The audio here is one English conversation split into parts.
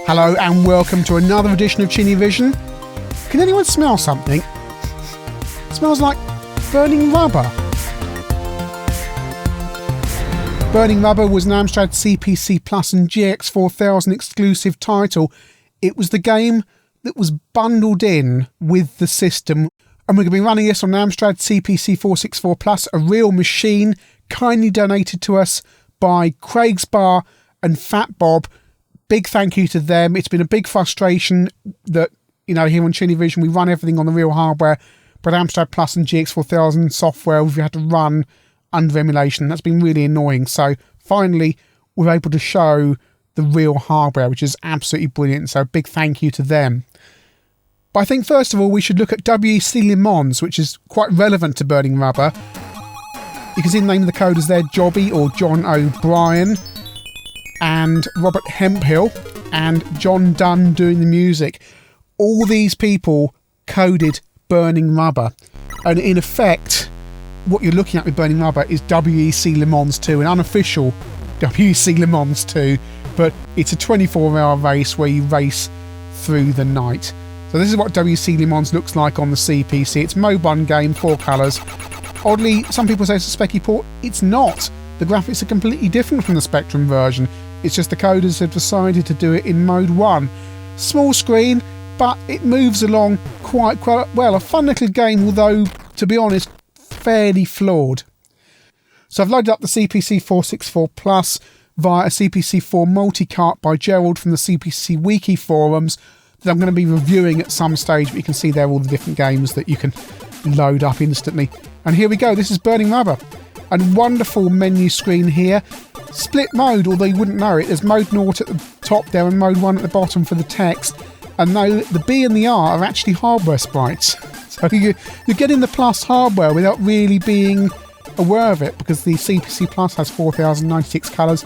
Hello and welcome to another edition of ChinnyVision. Can anyone smell something? It smells like burning rubber. Burnin Rubber was an Amstrad CPC Plus and GX4000 exclusive title. It was the game that was bundled in with the system, and we're going to be running this on Amstrad CPC 464 Plus, a real machine kindly donated to us by Craig's Bar and Fat Bob. Big thank you to them. It's been a big frustration that, here on ChinnyVision we run everything on the real hardware, but Amstrad Plus and GX4000 software we've had to run under emulation. That's been really annoying. So finally we're able to show the real hardware, which is absolutely brilliant. So big thank you to them. But I think first of all we should look at WEC Le Mans, which is quite relevant to Burnin Rubber. You can see the name of the coders there, Jobby or John O'Brien, and Robert Hemphill and John Dunn doing the music. All these people coded Burnin Rubber, and in effect what you're looking at with Burnin Rubber is WEC Le Mans 2, an unofficial WEC Le Mans 2, but it's a 24-hour race where you race through the night. So this is what WEC Le Mans looks like on the CPC. It's Mode 1 game, 4 colours. Oddly, some people say it's a specky port. It's not. The graphics are completely different from the Spectrum version. It's just the coders have decided to do it in Mode 1. Small screen, but it moves along quite well. A fun little game, although, to be honest, fairly flawed. So I've loaded up the CPC 464 Plus via a CPC4 multi-cart by Gerald from the CPC Wiki forums that I'm going to be reviewing at some stage, but you can see there all the different games that you can load up instantly. And here we go, this is Burnin Rubber. And wonderful menu screen here. Split mode, although you wouldn't know it. There's mode 0 at the top there and mode 1 at the bottom for the text. And though the B and the R are actually hardware sprites. So you're getting the Plus hardware without really being aware of it, because the CPC Plus has 4096 colours.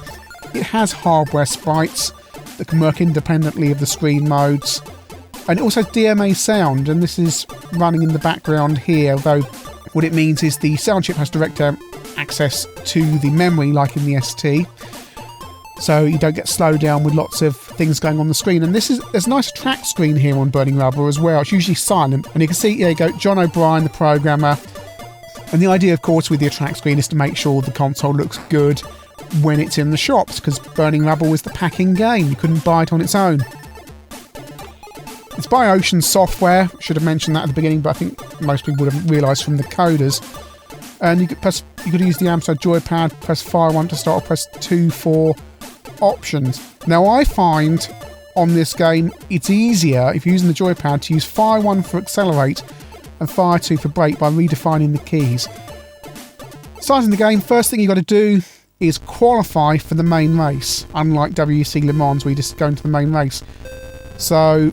It has hardware sprites that can work independently of the screen modes. And it also has DMA sound, and this is running in the background here, though what it means is the sound chip has direct access to the memory like in the ST, so you don't get slowed down with lots of things going on the screen. And there's a nice track screen here on Burnin Rubber as well. It's usually silent, and you can see, there you go, John O'Brien, the programmer. And the idea, of course, with your track screen is to make sure the console looks good when it's in the shops, because Burnin Rubber was the packing game. You couldn't buy it on its own. It's by Ocean Software. Should have mentioned that at the beginning, but I think most people would have realised from the coders. And you could use the Amstrad joypad, press fire 1 to start, or press 2 for options. Now I find on this game it's easier, if you're using the joypad, to use fire 1 for accelerate and fire 2 for brake by redefining the keys. Starting the game, first thing you've got to do is qualify for the main race, unlike WEC Le Mans where you just go into the main race. So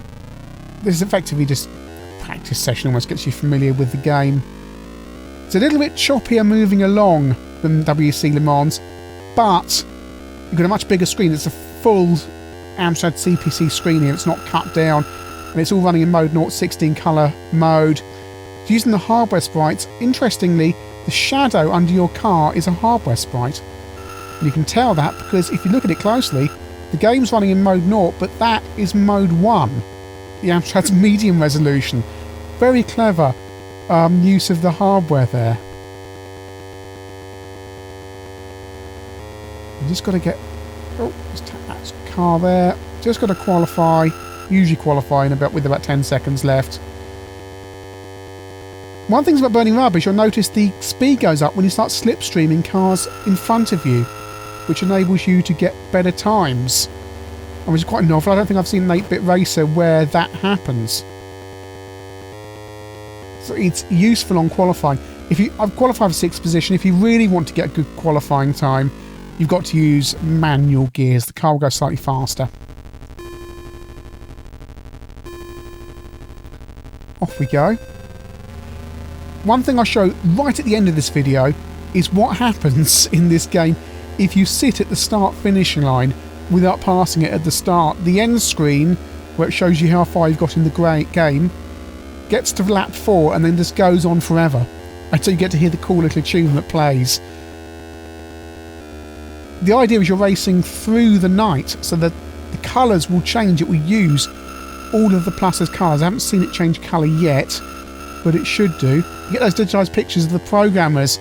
this is effectively just a practice session, almost gets you familiar with the game. It's a little bit choppier moving along than WEC Le Mans, but you've got a much bigger screen. It's a full Amstrad CPC screen here. It's not cut down, and it's all running in mode 0, 16 colour mode. Using the hardware sprites, interestingly, the shadow under your car is a hardware sprite. And you can tell that because if you look at it closely, the game's running in mode 0, but that is mode 1, the Amstrad's medium resolution. Very clever use of the hardware there. You just got to get... Oh, just tap that car there. Just got to qualify. Usually qualify with about 10 seconds left. One thing about Burnin Rubber is you'll notice the speed goes up when you start slipstreaming cars in front of you, which enables you to get better times. And which is quite novel. I don't think I've seen an 8-bit racer where that happens. So it's useful on qualifying. I've qualified for 6th position. If you really want to get a good qualifying time, you've got to use manual gears. The car will go slightly faster. Off we go. One thing I'll show right at the end of this video is what happens in this game if you sit at the start-finish line without passing it at the start. The end screen, where it shows you how far you've got in the game, gets to lap 4 and then just goes on forever until you get to hear the cool little tune that plays. The idea is you're racing through the night, so that the the colours will change. It will use all of the Plus's colours. I haven't seen it change colour yet, but it should do. You get those digitised pictures of the programmers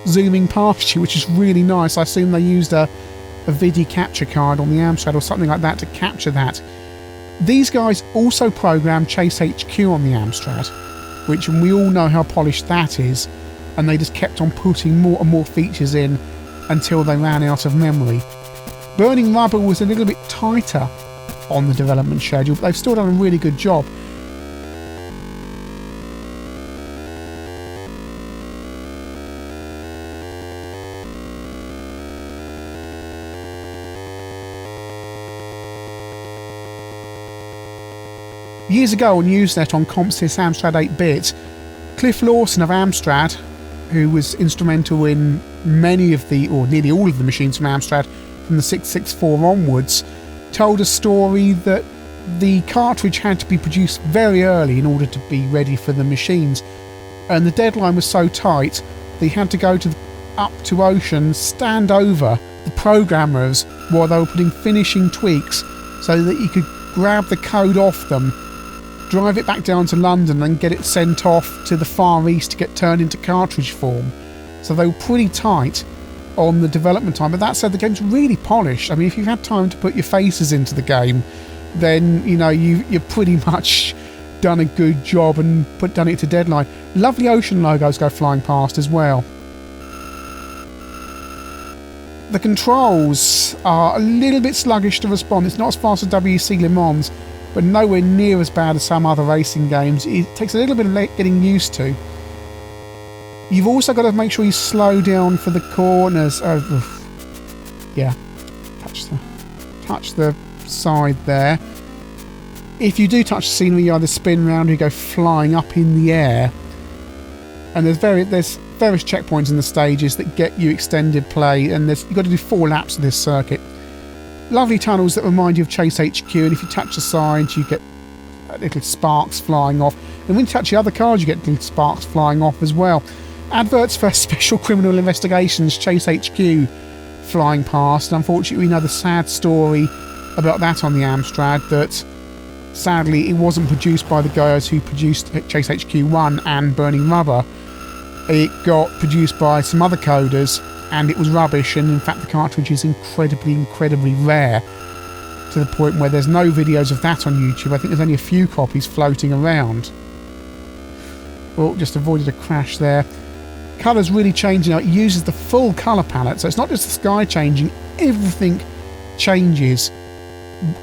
zooming past you, which is really nice. I assume they used a video capture card on the Amstrad or something like that to capture that. These guys also programmed Chase HQ on the Amstrad, which we all know how polished that is, and they just kept on putting more and more features in until they ran out of memory. Burnin Rubber was a little bit tighter on the development schedule, but they've still done a really good job. Years ago on Usenet on Compsys Amstrad 8-bit, Cliff Lawson of Amstrad, who was instrumental in many of the, or nearly all of the machines from Amstrad from the 664 onwards, told a story that the cartridge had to be produced very early in order to be ready for the machines, and the deadline was so tight they had to go up to Ocean, stand over the programmers while they were putting finishing tweaks so that you could grab the code off them, drive it back down to London and get it sent off to the Far East to get turned into cartridge form. So they were pretty tight on the development time. But that said, the game's really polished. I mean, if you've had time to put your faces into the game, then, you know, you're pretty much done a good job and done it to deadline. Lovely Ocean logos go flying past as well. The controls are a little bit sluggish to respond. It's not as fast as WEC Le Mans, but nowhere near as bad as some other racing games. It takes a little bit of getting used to. You've also got to make sure you slow down for the corners. Yeah, touch the side there. If you do touch the scenery, you either spin round or you go flying up in the air. And there's various checkpoints in the stages that get you extended play, and you've got to do 4 laps of this circuit. Lovely tunnels that remind you of Chase HQ, and if you touch the sides you get little sparks flying off, and when you touch the other cars you get little sparks flying off as well. Adverts for Special Criminal Investigations Chase HQ flying past, and unfortunately we know the sad story about that on the Amstrad, that sadly it wasn't produced by the guys who produced Chase HQ1 and Burnin Rubber. It got produced by some other coders and it was rubbish, and in fact the cartridge is incredibly rare, to the point where there's no videos of that on YouTube. I think there's only a few copies floating around. Oh, just avoided a crash there. Colours really changing now. It uses the full colour palette, so it's not just the sky changing, everything changes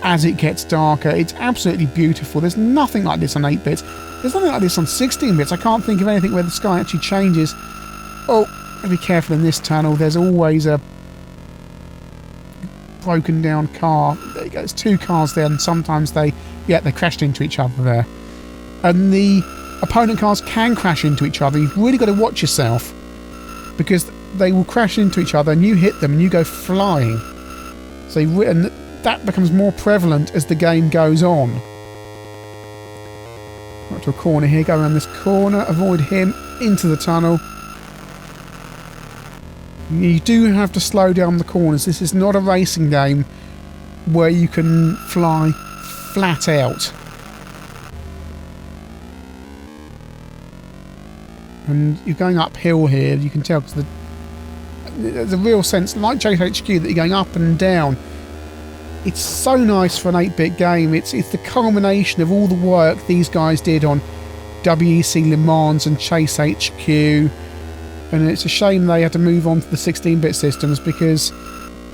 as it gets darker. It's absolutely beautiful. There's nothing like this on 8-bits. There's nothing like this on 16-bits. I can't think of anything where the sky actually changes. Oh, be careful in this tunnel. There's always a broken down car. There you go. There's 2 cars there, and sometimes they crashed into each other there. And the opponent cars can crash into each other. You've really got to watch yourself, because they will crash into each other and you hit them and you go flying. So and that becomes more prevalent as the game goes on. Right to a corner here. Go around this corner. Avoid him. Into the tunnel. You do have to slow down the corners. This is not a racing game where you can fly flat out. And you're going uphill here, you can tell, because there's a real sense, like Chase HQ, that you're going up and down. It's so nice for an 8-bit game. It's the culmination of all the work these guys did on WEC Le Mans and Chase HQ. And it's a shame they had to move on to the 16-bit systems, because,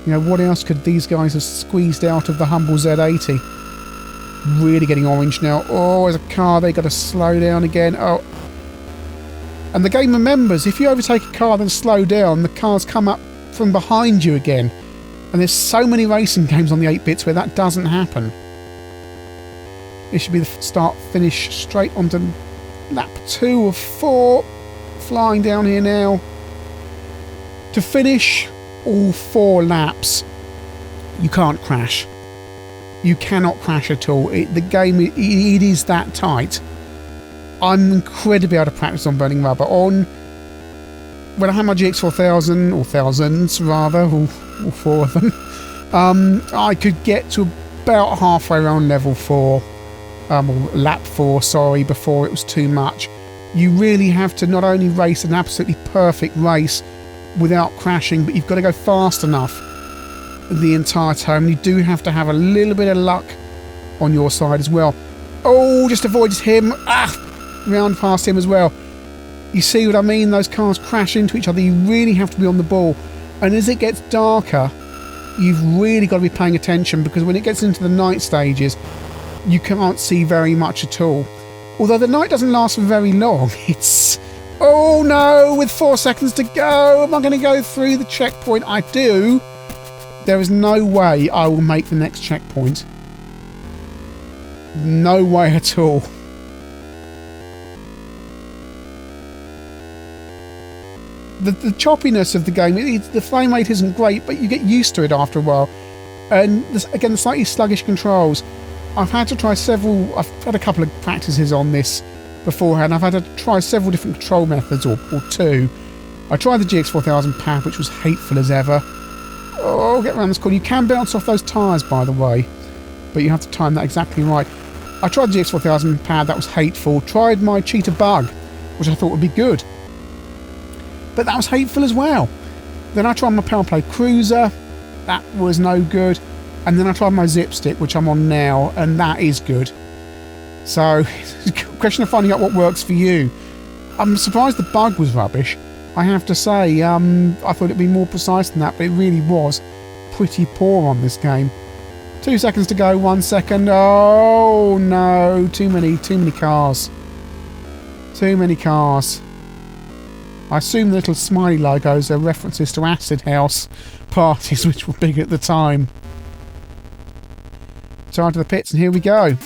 you know, what else could these guys have squeezed out of the humble Z80? Really getting orange now. Oh, there's a car. They got to slow down again. Oh. And the game remembers, if you overtake a car then slow down, the cars come up from behind you again. And there's so many racing games on the 8-bits where that doesn't happen. This should be the start-finish straight onto lap 2 of 4. Flying down here now. To finish all 4 laps, you can't crash. You cannot crash at all. The game, it is that tight. I'm incredibly out of practice on Burnin Rubber. When I had my GX4000, or thousands rather, all 4 of them, I could get to about halfway around level 4, or lap 4, sorry, before it was too much. You really have to not only race an absolutely perfect race without crashing, but you've got to go fast enough the entire time. You do have to have a little bit of luck on your side as well. Oh, just avoided him. Round past him as well. You see what I mean? Those cars crash into each other. You really have to be on the ball. And as it gets darker, you've really got to be paying attention, because when it gets into the night stages, you can't see very much at all. Although the night doesn't last for very long. It's... Oh no, with 4 seconds to go, am I going to go through the checkpoint? I do. There is no way I will make the next checkpoint. No way at all. The choppiness of the game, the frame rate isn't great, but you get used to it after a while. And again, the slightly sluggish controls. I've had to try several... I've had a couple of practices on this beforehand. I've had to try several different control methods, or two. I tried the GX4000 pad, which was hateful as ever. Oh, get around this corner. You can bounce off those tyres, by the way, but you have to time that exactly right. I tried the GX4000 pad, that was hateful. Tried my cheetah bug, which I thought would be good, but that was hateful as well. Then I tried my Power Play Cruiser, that was no good. And then I tried my Zip Stick, which I'm on now, and that is good. So, it's a question of finding out what works for you. I'm surprised the bug was rubbish, I have to say. I thought it'd be more precise than that, but it really was pretty poor on this game. 2 seconds to go, 1 second. Oh no, too many cars. Too many cars. I assume the little smiley logos are references to acid house parties, which were big at the time. Time to the pits, and here we go.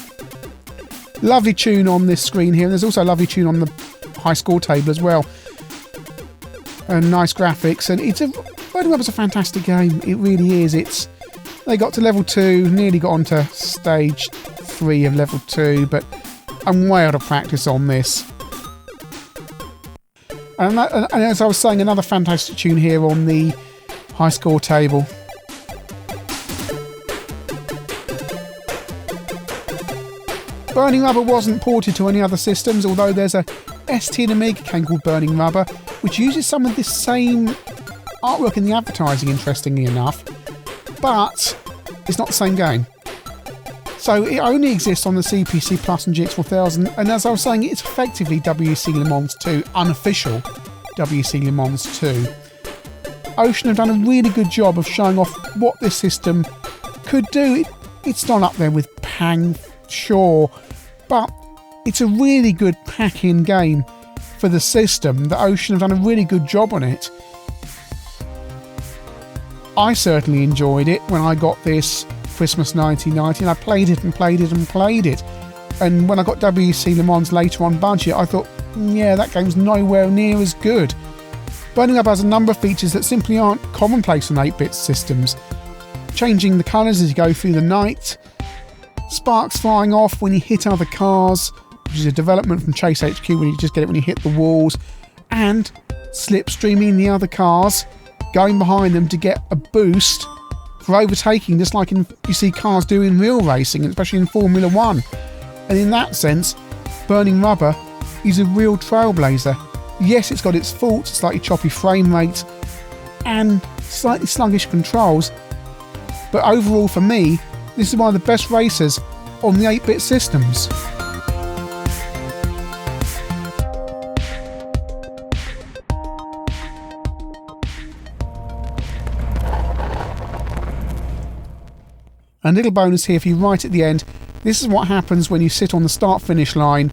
Lovely tune on this screen here. There's also a lovely tune on the high score table as well. And nice graphics. And Burnin Rubber's a fantastic game. It really is. They got to level 2, nearly got onto stage 3 of level 2, but I'm way out of practice on this. And as I was saying, another fantastic tune here on the high score table. Burnin Rubber wasn't ported to any other systems, although there's a ST and Amiga game called Burnin Rubber, which uses some of this same artwork in the advertising, interestingly enough, but it's not the same game. So it only exists on the CPC Plus and GX4000, and as I was saying, it's effectively WEC Le Mans 2, unofficial WEC Le Mans 2. Ocean have done a really good job of showing off what this system could do. It's not up there with Pang, sure, but it's a really good pack-in game for the system. The Ocean have done a really good job on it. I certainly enjoyed it when I got this Christmas 1990, and I played it and played it and played it. And when I got WEC Le Mans later on budget, I thought, yeah, that game's nowhere near as good. Burnin Rubber has a number of features that simply aren't commonplace on 8-bit systems. Changing the colours as you go through the night, sparks flying off when you hit other cars, which is a development from Chase HQ when you just get it when you hit the walls, and slipstreaming the other cars, going behind them to get a boost for overtaking, just like you see cars do in real racing, especially in Formula 1. And in that sense, Burnin Rubber is a real trailblazer. Yes, it's got its faults, slightly choppy frame rate, and slightly sluggish controls, but overall for me, this is one of the best racers on the 8-bit systems. A little bonus here for you right at the end. This is what happens when you sit on the start-finish line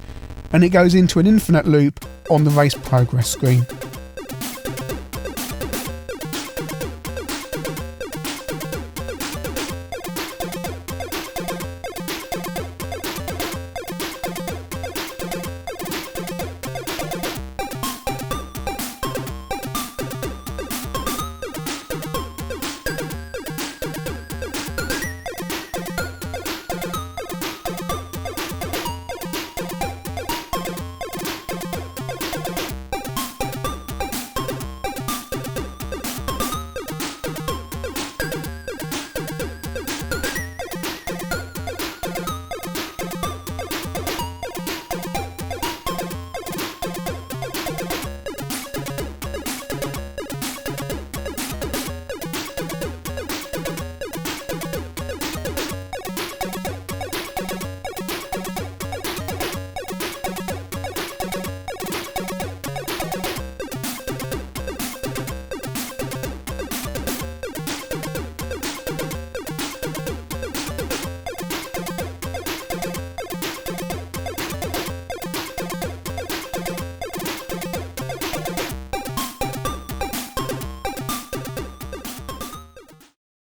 and it goes into an infinite loop on the race progress screen.